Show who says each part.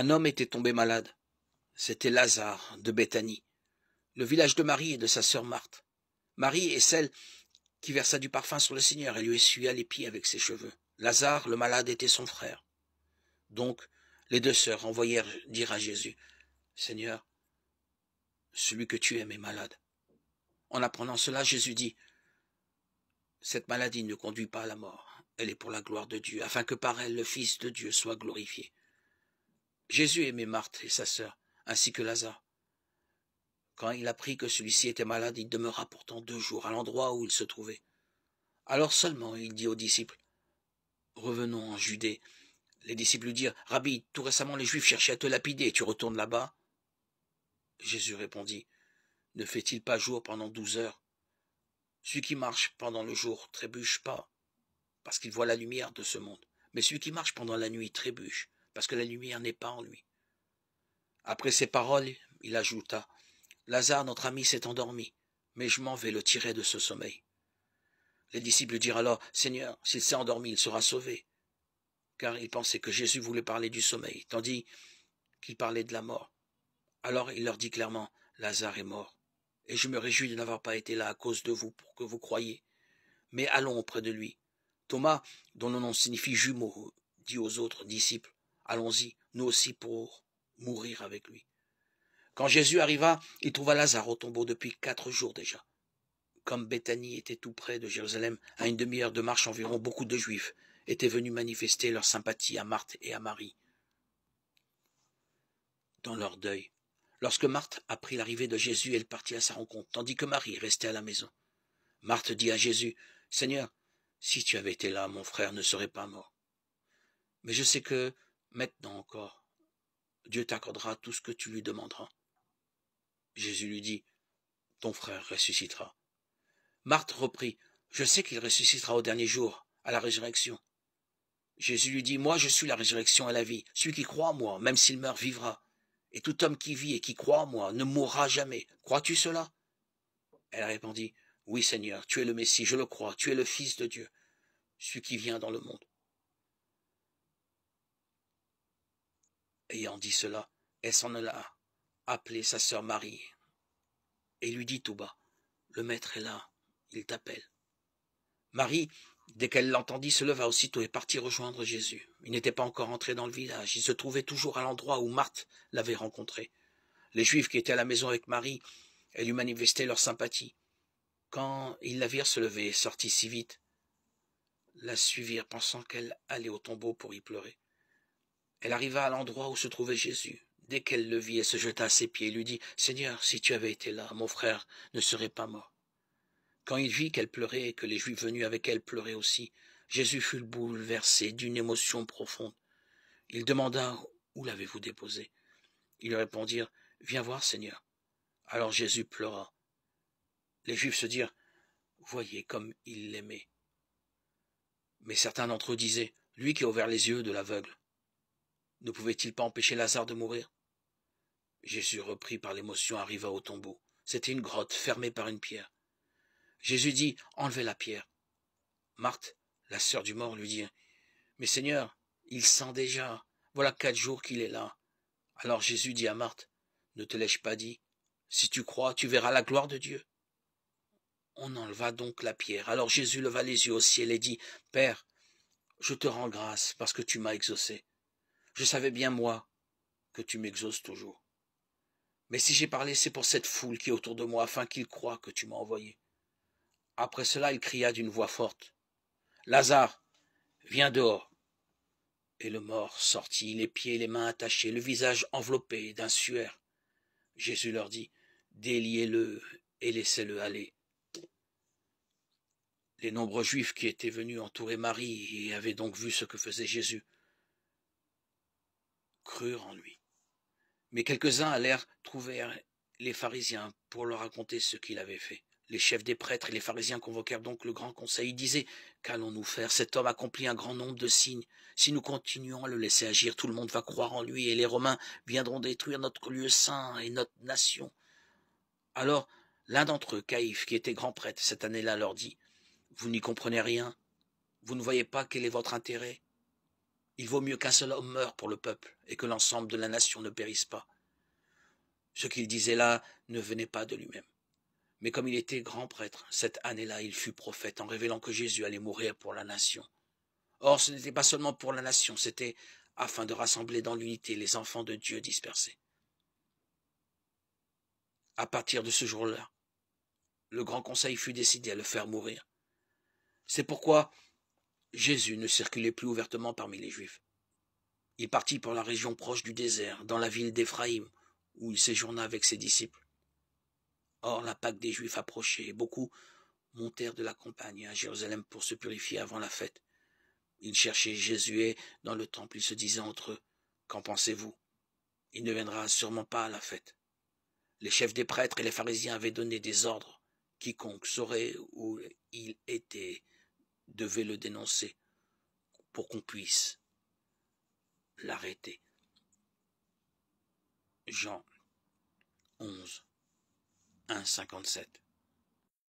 Speaker 1: Un homme était tombé malade. C'était Lazare de Béthanie, le village de Marie et de sa sœur Marthe. Marie est celle qui versa du parfum sur le Seigneur et lui essuya les pieds avec ses cheveux. Lazare, le malade, était son frère. Donc, les deux sœurs envoyèrent dire à Jésus, « Seigneur, celui que tu aimes est malade. » En apprenant cela, Jésus dit, « Cette maladie ne conduit pas à la mort. Elle est pour la gloire de Dieu, afin que par elle le Fils de Dieu soit glorifié. » Jésus aimait Marthe et sa sœur, ainsi que Lazare. Quand il apprit que celui-ci était malade, il demeura pourtant 2 jours à l'endroit où il se trouvait. Alors seulement il dit aux disciples, « Revenons en Judée. » Les disciples lui dirent, « Rabbi, tout récemment les Juifs cherchaient à te lapider, et tu retournes là-bas ?» Jésus répondit, « Ne fait-il pas jour pendant 12 heures? Celui qui marche pendant le jour trébuche pas, parce qu'il voit la lumière de ce monde. Mais celui qui marche pendant la nuit trébuche, parce que la lumière n'est pas en lui. » Après ces paroles, il ajouta, « Lazare, notre ami, s'est endormi, mais je m'en vais le tirer de ce sommeil. » Les disciples dirent alors, « Seigneur, s'il s'est endormi, il sera sauvé. » Car ils pensaient que Jésus voulait parler du sommeil, tandis qu'il parlait de la mort. Alors il leur dit clairement, « Lazare est mort, et je me réjouis de n'avoir pas été là à cause de vous pour que vous croyiez. Mais allons auprès de lui. » Thomas, dont le nom signifie jumeau, dit aux autres disciples, « Allons-y, nous aussi, pour mourir avec lui. » Quand Jésus arriva, il trouva Lazare au tombeau depuis 4 jours déjà. Comme Béthanie était tout près de Jérusalem, à une demi-heure de marche environ, beaucoup de Juifs étaient venus manifester leur sympathie à Marthe et à Marie dans leur deuil. Lorsque Marthe apprit l'arrivée de Jésus, elle partit à sa rencontre, tandis que Marie restait à la maison. Marthe dit à Jésus, « Seigneur, si tu avais été là, mon frère ne serait pas mort. Mais je sais que, maintenant encore, Dieu t'accordera tout ce que tu lui demanderas. » Jésus lui dit, « Ton frère ressuscitera. » Marthe reprit, « Je sais qu'il ressuscitera au dernier jour, à la résurrection. » Jésus lui dit, « Moi je suis la résurrection et la vie. Celui qui croit en moi, même s'il meurt, vivra. Et tout homme qui vit et qui croit en moi ne mourra jamais. Crois-tu cela ?» Elle répondit, « Oui, Seigneur, tu es le Messie, je le crois, tu es le Fils de Dieu, celui qui vient dans le monde. » Ayant dit cela, elle s'en alla appeler sa sœur Marie et lui dit tout bas, « Le Maître est là, il t'appelle. » Marie, dès qu'elle l'entendit, se leva aussitôt et partit rejoindre Jésus. Il n'était pas encore entré dans le village, il se trouvait toujours à l'endroit où Marthe l'avait rencontré. Les Juifs qui étaient à la maison avec Marie, elle lui manifestaient leur sympathie. Quand ils la virent se lever et sortit si vite, la suivirent pensant qu'elle allait au tombeau pour y pleurer. Elle arriva à l'endroit où se trouvait Jésus. Dès qu'elle le vit, elle se jeta à ses pieds et lui dit, « Seigneur, si tu avais été là, mon frère ne serait pas mort. » Quand il vit qu'elle pleurait et que les Juifs venus avec elle pleuraient aussi, Jésus fut bouleversé d'une émotion profonde. Il demanda, « Où l'avez-vous déposé ?» Ils lui répondirent, « Viens voir, Seigneur. » Alors Jésus pleura. Les Juifs se dirent, « Voyez comme il l'aimait. » Mais certains d'entre eux disaient, « Lui qui a ouvert les yeux de l'aveugle, ne pouvait-il pas empêcher Lazare de mourir ?» Jésus, repris par l'émotion, arriva au tombeau. C'était une grotte fermée par une pierre. Jésus dit, « Enlevez la pierre. » Marthe, la sœur du mort, lui dit, « Mais Seigneur, il sent déjà. Voilà 4 jours qu'il est là. » Alors Jésus dit à Marthe, « Ne te l'ai-je pas dit? Si tu crois, tu verras la gloire de Dieu. » On enleva donc la pierre. Alors Jésus leva les yeux au ciel et dit, « Père, je te rends grâce parce que tu m'as exaucé. Je savais bien, moi, que tu m'exauces toujours. Mais si j'ai parlé, c'est pour cette foule qui est autour de moi, afin qu'ils croient que tu m'as envoyé. » Après cela, il cria d'une voix forte, « Lazare, viens dehors. » Et le mort sortit, les pieds et les mains attachés, le visage enveloppé d'un suaire. Jésus leur dit, « Déliez-le et laissez-le aller. » Les nombreux Juifs qui étaient venus entourer Marie et avaient donc vu ce que faisait Jésus crurent en lui. Mais quelques-uns allèrent trouver les pharisiens pour leur raconter ce qu'il avait fait. Les chefs des prêtres et les pharisiens convoquèrent donc le grand conseil. Ils disaient, « Qu'allons-nous faire? Cet homme accomplit un grand nombre de signes. Si nous continuons à le laisser agir, tout le monde va croire en lui et les Romains viendront détruire notre lieu saint et notre nation. » Alors l'un d'entre eux, Caïphe, qui était grand prêtre cette année-là, leur dit, « Vous n'y comprenez rien? Vous ne voyez pas quel est votre intérêt? Il vaut mieux qu'un seul homme meure pour le peuple et que l'ensemble de la nation ne périsse pas. Ce qu'il disait là ne venait pas de lui-même. Mais comme il était grand prêtre, cette année-là, il fut prophète en révélant que Jésus allait mourir pour la nation. Or, ce n'était pas seulement pour la nation, c'était afin de rassembler dans l'unité les enfants de Dieu dispersés. À partir de ce jour-là, le grand conseil fut décidé à le faire mourir. C'est pourquoi Jésus ne circulait plus ouvertement parmi les Juifs. Il partit pour la région proche du désert, dans la ville d'Éphraïm, où il séjourna avec ses disciples. Or, la Pâque des Juifs approchait, et beaucoup montèrent de la campagne à Jérusalem pour se purifier avant la fête. Ils cherchaient Jésus dans le temple, ils se disaient entre eux, « Qu'en pensez-vous? Il ne viendra sûrement pas à la fête. » Les chefs des prêtres et les pharisiens avaient donné des ordres. Quiconque saurait où il était devait le dénoncer pour qu'on puisse l'arrêter. Jean 11, 1, 57.